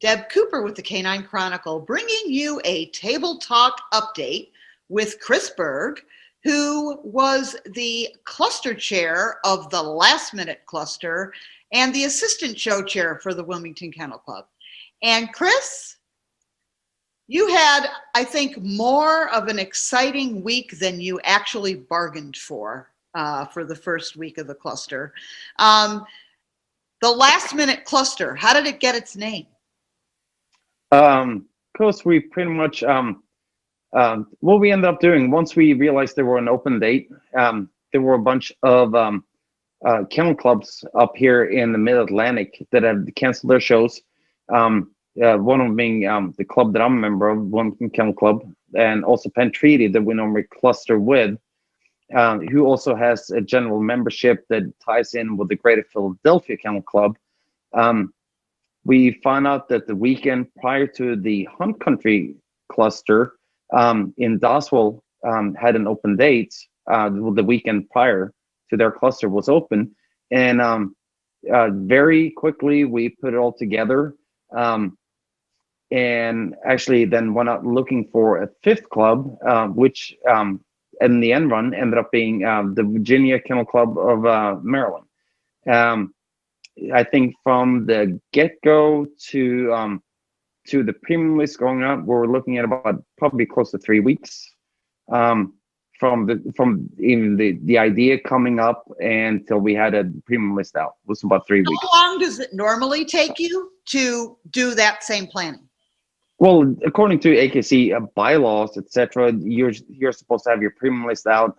Deb Cooper with the Canine Chronicle, bringing you a Table Talk update with Chris Berg, who was the cluster chair of the Last Minute Cluster and the assistant show chair for the Wilmington Kennel Club. And Chris, you had, I think, more of an exciting week than you actually bargained for the first week of the cluster. The Last Minute Cluster, how did it get its name? Because we pretty much, what we ended up doing, once we realized there were an open date, there were a bunch of kennel clubs up here in the Mid-Atlantic that had canceled their shows. One of them being the club that I'm a member of, Wilmington Kennel Club, and also Penn Treaty that we normally cluster with, who also has a general membership that ties in with the Greater Philadelphia Kennel Club. We found out that the weekend prior to the Hunt Country cluster in Doswell had an open date. The weekend prior to their cluster was open, and very quickly we put it all together, and actually then went out looking for a fifth club, which in the end run ended up being the Virginia Kennel Club of Maryland. I think from the get-go to the premium list going up, we're looking at about probably close to 3 weeks from even the idea coming up until we had a premium list out. It was about 3 weeks. How long does it normally take you to do that same planning? Well, according to AKC bylaws, etc., you're supposed to have your premium list out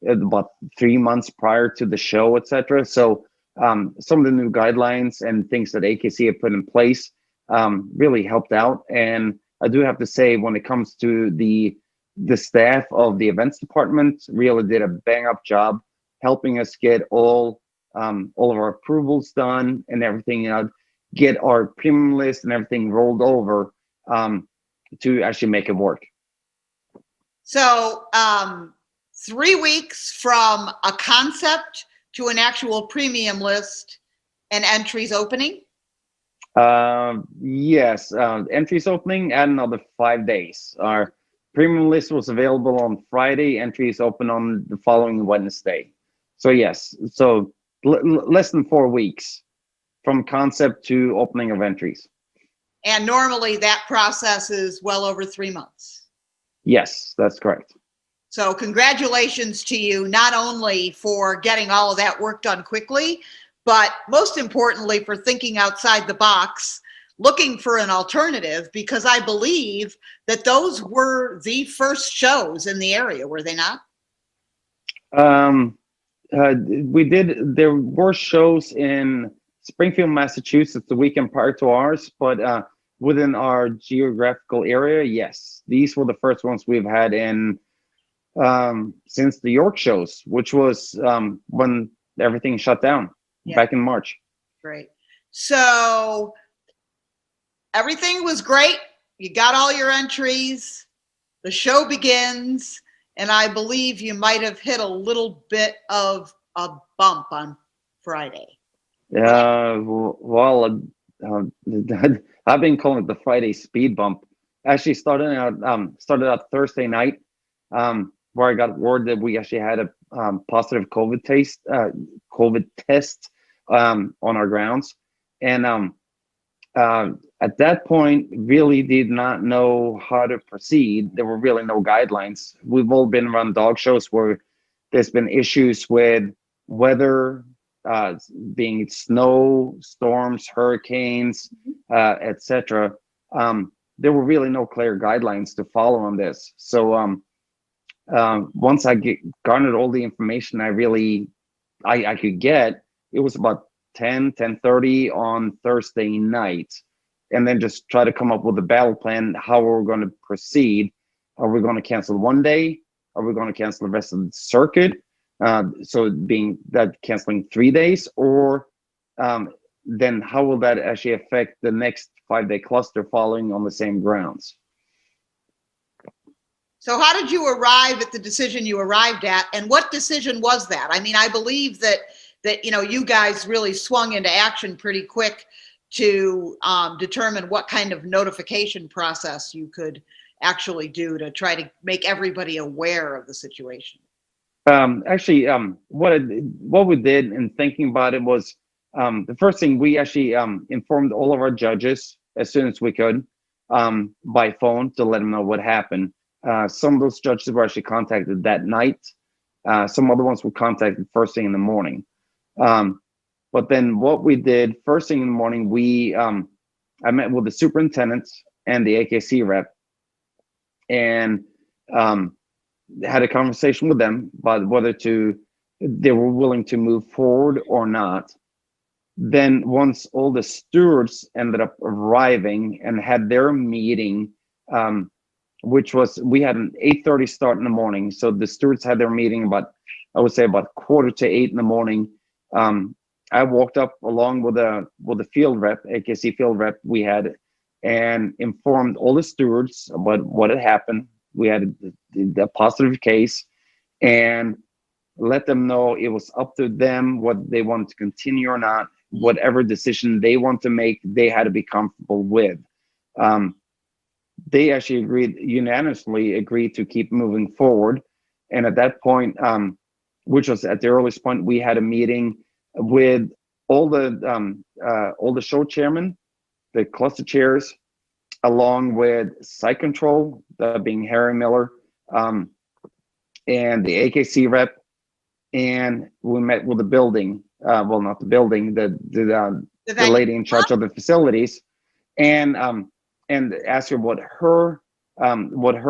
about 3 months prior to the show, etc. So some of the new guidelines and things that AKC have put in place really helped out. And I do have to say, when it comes to the staff of the events department, really did a bang up job helping us get all of our approvals done and everything, get our premium list and everything rolled over to actually make it work. So 3 weeks from a concept to an actual premium list and entries opening? Yes, entries opening and another 5 days. Our premium list was available on Friday, entries open on the following Wednesday. So yes, so less than 4 weeks from concept to opening of entries. And normally that process is well over 3 months. Yes, that's correct. So congratulations to you, not only for getting all of that work done quickly, but most importantly for thinking outside the box, looking for an alternative, because I believe that those were the first shows in the area, were they not? We did, there were shows in Springfield, Massachusetts the weekend prior to ours, but within our geographical area, yes, these were the first ones we've had in since the York shows, which was when everything shut down back in March. Great. So everything was great. You got all your entries. The show begins, and I believe you might have hit a little bit of a bump on Friday. Well, I've been calling it the Friday speed bump. Actually started out Thursday night, where I got word that we actually had a positive COVID test on our grounds, and at that point really did not know how to proceed. There were really no guidelines. We've all been around dog shows where there's been issues with weather, being snow, storms, hurricanes, etc. There were really no clear guidelines to follow on this. So once I garnered all the information I could get, it was about 10:30 on Thursday night, and then just try to come up with a battle plan, how we're going to proceed. Are we going to cancel one day? Are we going to cancel the rest of the circuit? So being that canceling 3 days, or then how will that actually affect the next 5-day cluster following on the same grounds? So how did you arrive at the decision you arrived at, and what decision was that? I mean, I believe that you guys really swung into action pretty quick to determine what kind of notification process you could actually do to try to make everybody aware of the situation? Actually, what we did in thinking about it was the first thing we actually informed all of our judges as soon as we could by phone to let them know what happened. Some of those judges were actually contacted that night. Some other ones were contacted first thing in the morning. But then what we did first thing in the morning, I met with the superintendent and the AKC rep, and had a conversation with them about whether they were willing to move forward or not. Then once all the stewards ended up arriving and had their meeting, which was, we had an 8:30 start in the morning. So the stewards had their meeting I would say about 7:45 in the morning. I walked up along with the field rep, AKC field rep we had, and informed all the stewards about what had happened. We had a positive case, and let them know it was up to them what they wanted to continue or not. Whatever decision they want to make, they had to be comfortable with. They actually unanimously agreed to keep moving forward. And at that point, which was at the earliest point, we had a meeting with all the show chairmen, the cluster chairs, along with site control, being Harry Miller, and the AKC rep, and we met with the building. Well, not the building, the lady in charge of the facilities, and asked her what her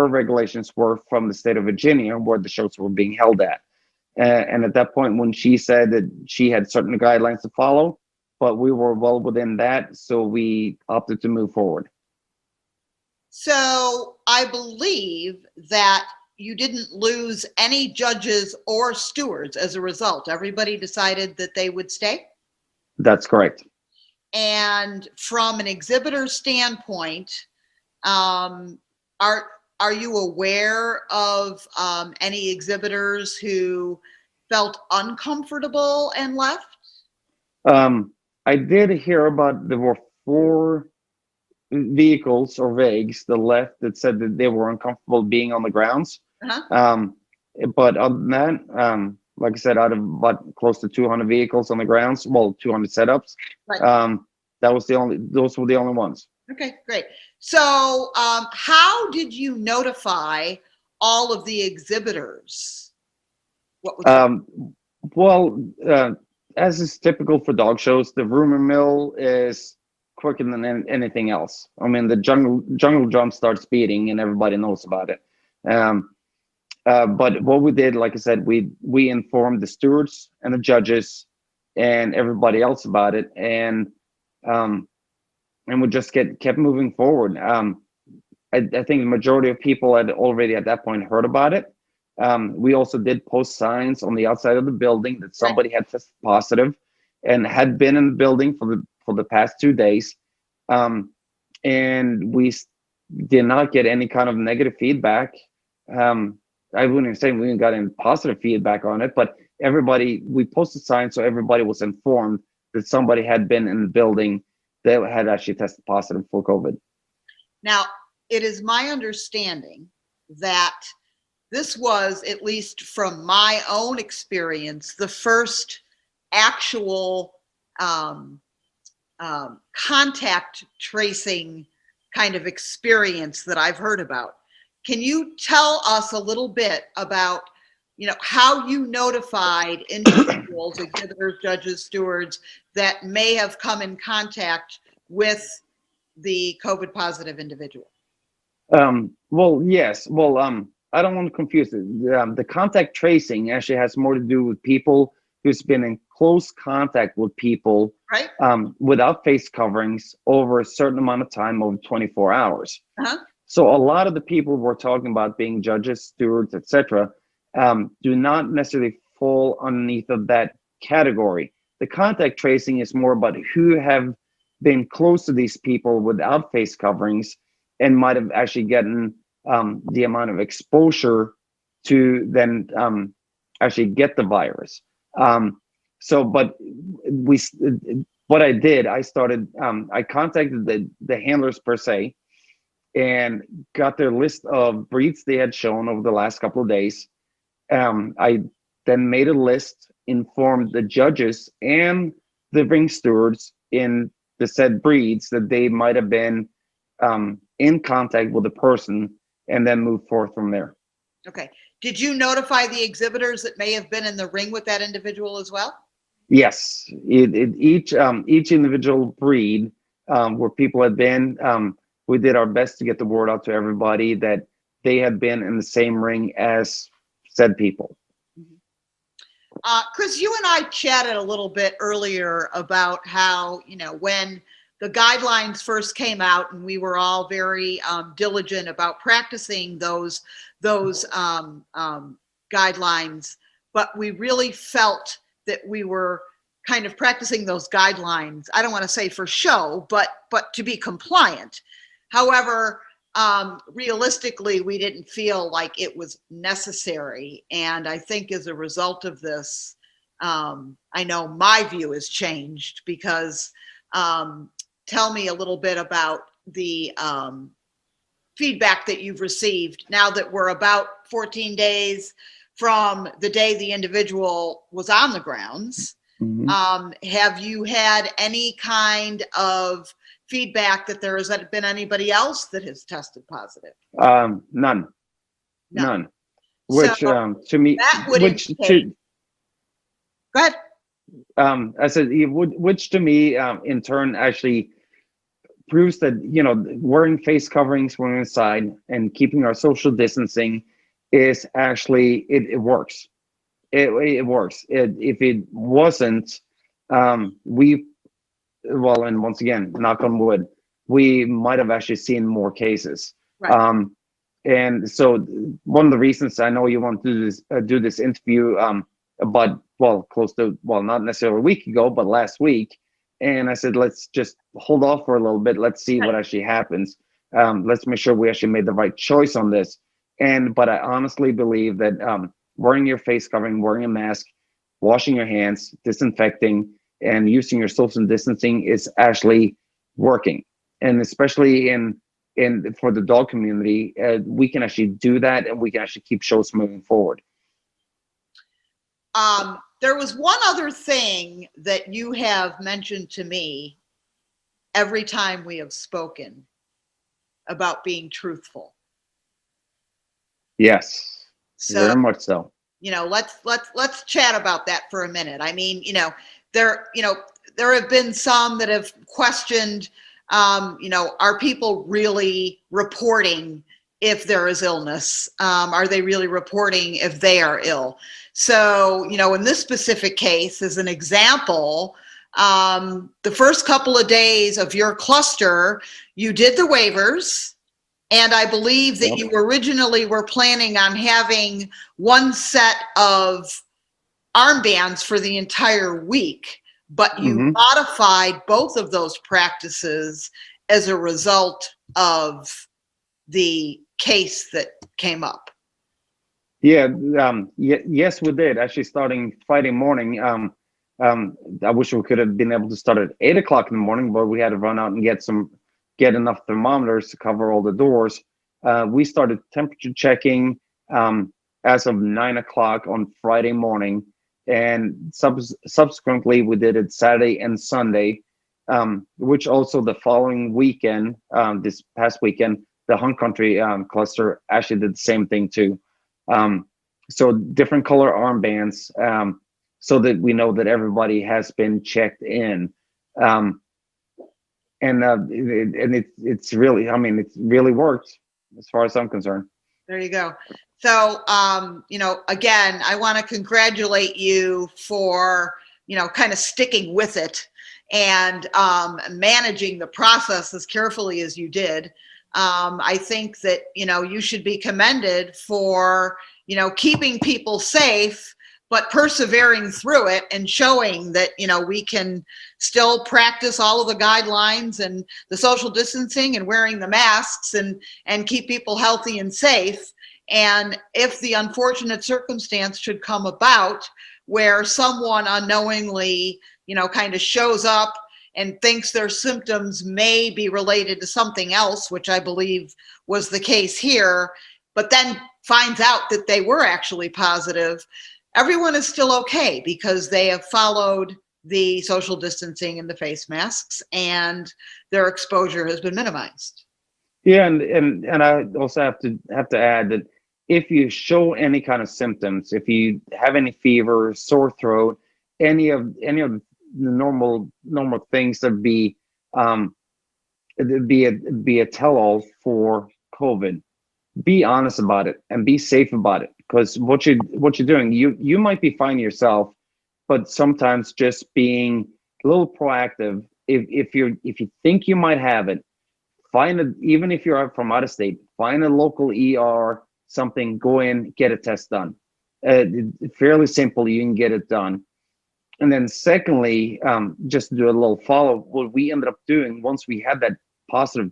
regulations were from the state of Virginia, where the shows were being held at. And at that point, when she said that she had certain guidelines to follow, but we were well within that, so we opted to move forward. So I believe that you didn't lose any judges or stewards as a result. Everybody decided that they would stay? That's correct. And from an exhibitor standpoint, are you aware of any exhibitors who felt uncomfortable and left? I did hear about there were 4 vehicles or vagues that left that said that they were uncomfortable being on the grounds. Uh-huh. But other than that, like I said, out of about close to 200 vehicles on the grounds, well, 200 setups, Right. those were the only ones. Okay, great. So how did you notify all of the exhibitors? What was Well, as is typical for dog shows, the rumor mill is quicker than anything else. I mean, the jungle drum starts beating and everybody knows about it. But what we did, like I said, we informed the stewards and the judges and everybody else about it, and we just kept moving forward. I think the majority of people had already at that point heard about it. We also did post signs on the outside of the building that somebody had tested positive and had been in the building for the past 2 days. And we did not get any kind of negative feedback. I wouldn't say we got any positive feedback on it, but we posted signs so everybody was informed that somebody had been in the building that had actually tested positive for COVID. Now, it is my understanding that this was, at least from my own experience, the first actual contact tracing kind of experience that I've heard about. Can you tell us a little bit about, how you notified individuals, exhibitors, judges, stewards that may have come in contact with the COVID positive individual? Well, yes. Well, I don't want to confuse it. The contact tracing actually has more to do with people who's been in close contact with people, right, without face coverings over a certain amount of time, over 24 hours. Uh-huh. So a lot of the people we're talking about being judges, stewards, etc., do not necessarily fall underneath of that category. The contact tracing is more about who have been close to these people without face coverings and might have actually gotten the amount of exposure to then actually get the virus. But what I did, I started, I contacted the handlers per se and got their list of breeds they had shown over the last couple of days. I then made a list, informed the judges and the ring stewards in the said breeds that they might have been in contact with the person, and then move forth from there. Okay. Did you notify the exhibitors that may have been in the ring with that individual as well? Yes, each individual breed where people had been, we did our best to get the word out to everybody that they had been in the same ring as said people. Chris, you and I chatted a little bit earlier about how, when the guidelines first came out and we were all very diligent about practicing those guidelines, but we really felt that we were kind of practicing those guidelines. I don't want to say for show, but to be compliant. However, realistically, we didn't feel like it was necessary. And I think as a result of this, I know my view has changed because tell me a little bit about the feedback that you've received now that we're about 14 days from the day the individual was on the grounds. Mm-hmm. Have you had any kind of feedback that there has been anybody else that has tested positive? None. Which so to me, that would indicate. Go ahead. I said, which to me, in turn, actually proves that wearing face coverings when inside and keeping our social distancing is actually it works. It works. If it wasn't, and once again, knock on wood, we might have actually seen more cases. Right. And so one of the reasons I know you want to do this interview, but close to, not necessarily a week ago, but last week. And I said, let's just hold off for a little bit. Let's see what actually happens. Let's make sure we actually made the right choice on this. But I honestly believe that wearing your face covering, wearing a mask, washing your hands, disinfecting, and using your social distancing is actually working. And especially for the dog community, we can actually do that, and we can actually keep shows moving forward. There was one other thing that you have mentioned to me every time we have spoken about being truthful. Yes, so, very much so. Let's chat about that for a minute. I mean, there have been some that have questioned, are people really reporting if there is illness? Are they really reporting if they are ill? So, in this specific case, as an example, the first couple of days of your cluster, you did the waivers. And I believe that you originally were planning on having one set of armbands for the entire week, but you modified both of those practices as a result of the case that came up. Yeah, yes, we did. Actually, starting Friday morning, I wish we could have been able to start at 8 o'clock in the morning, but we had to run out and get enough thermometers to cover all the doors. We started temperature checking as of 9 o'clock on Friday morning, and subsequently we did it Saturday and Sunday, which also the following weekend, this past weekend, the Hunt Country cluster actually did the same thing too. So different color armbands, so that we know that everybody has been checked in. And it's really, it really worked as far as I'm concerned. There you go. So, again, I want to congratulate you for, kind of sticking with it and managing the process as carefully as you did. I think that, you should be commended for, keeping people safe, but persevering through it and showing that, we can still practice all of the guidelines and the social distancing and wearing the masks and keep people healthy and safe. And if the unfortunate circumstance should come about where someone unknowingly, kind of shows up and thinks their symptoms may be related to something else, which I believe was the case here, but then finds out that they were actually positive, everyone is still okay because they have followed the social distancing and the face masks, and their exposure has been minimized. Yeah, and I also have to add that if you show any kind of symptoms, if you have any fever, sore throat, any of the normal things that um be a tell-all for COVID, be honest about it and be safe about it. Because what you're doing, you might be fine yourself, but sometimes just being a little proactive. If you think you might have it, even if you're from out of state, find a local ER, something, go in, get a test done. Fairly simple, you can get it done. And then secondly, just to do a little follow, what we ended up doing once we had that positive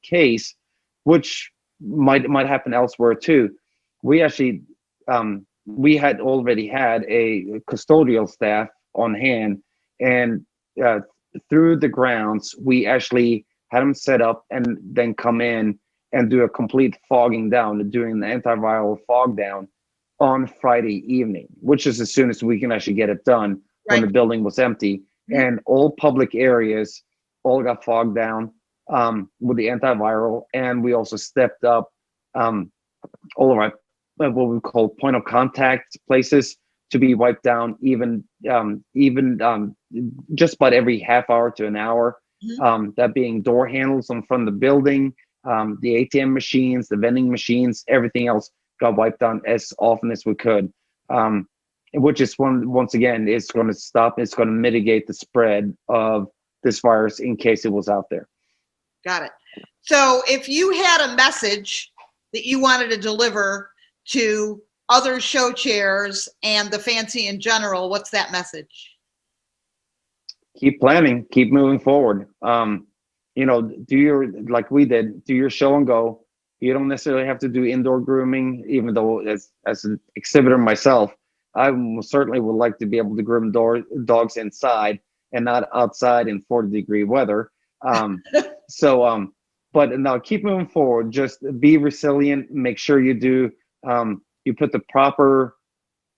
case, which might happen elsewhere too, we actually we had already had a custodial staff on hand, and uh, through the grounds, we actually had them set up and then come in and do a complete fogging down, doing the antiviral fog down on Friday evening, which is as soon as we can actually get it done when the building was empty. And all public areas all got fogged down with the antiviral. And we also stepped up all of our what we call point of contact places to be wiped down, even just about every half hour to an hour. That being door handles in front of the building, the ATM machines, the vending machines, everything else got wiped down as often as we could. Which is once again, it's going to mitigate the spread of this virus in case it was out there. Got it. So if you had a message that you wanted to deliver to other show chairs and the fancy in general, what's that message? Keep planning, keep moving forward. Like we did, do your show and go. You don't necessarily have to do indoor grooming, even though as an exhibitor myself, I certainly would like to be able to groom dogs inside and not outside in 40-degree weather. But now keep moving forward. Just be resilient. Make sure you do. You put the proper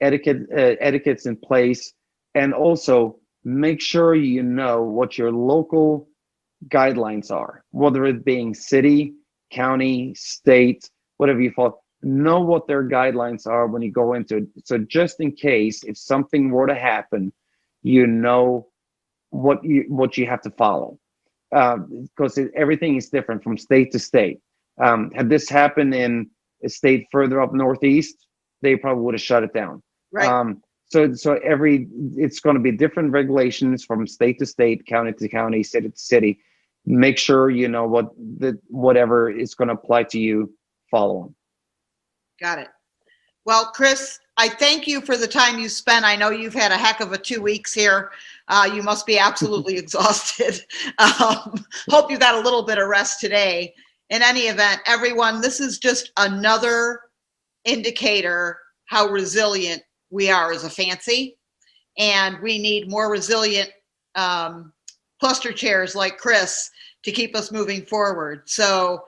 etiquettes in place, and also make sure you know what your local guidelines are, whether it being city, county, state, whatever you follow. Know what their guidelines are when you go into it. So just in case, if something were to happen, you know what you have to follow. Because everything is different from state to state. Had this happened in a state further up northeast, they probably would have shut it down. Right. So it's going to be different regulations from state to state, county to county, city to city. Make sure you know whatever is going to apply to you, follow them. Got it. Well, Chris, I thank you for the time you spent. I know you've had a heck of a 2 weeks here. You must be absolutely exhausted. Hope you got a little bit of rest today. In any event, everyone, this is just another indicator how resilient we are as a fancy, and we need more resilient cluster chairs like Chris to keep us moving forward. So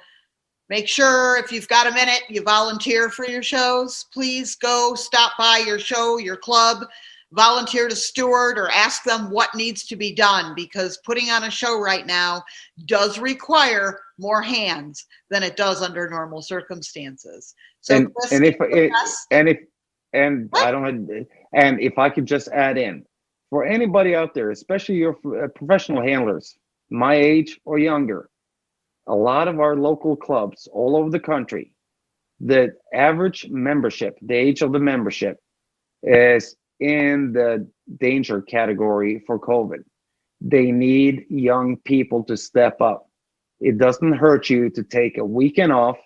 make sure if you've got a minute, you volunteer for your shows. Please go stop by your show, your club, volunteer to steward or ask them what needs to be done, because putting on a show right now does require more hands than it does under normal circumstances. So Chris, if I could just add in, for anybody out there, especially your professional handlers, my age or younger, a lot of our local clubs all over the country, the average membership, the age of the membership is in the danger category for COVID. They need young people to step up. It doesn't hurt you to take a weekend off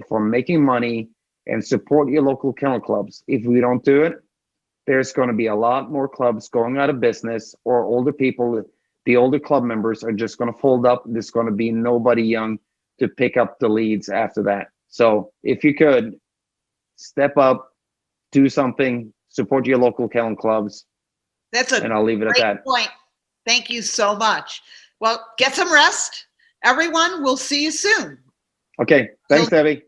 for making money and support your local kennel clubs. If we don't do it, there's going to be a lot more clubs going out of business, or older people, the older club members are just going to fold up. There's going to be nobody young to pick up the leads after that. So if you could step up, do something, support your local kennel clubs. That's a and I'll leave it at that. Point. Thank you so much. Well, get some rest. Everyone, we'll see you soon. Okay. Thanks, Debbie.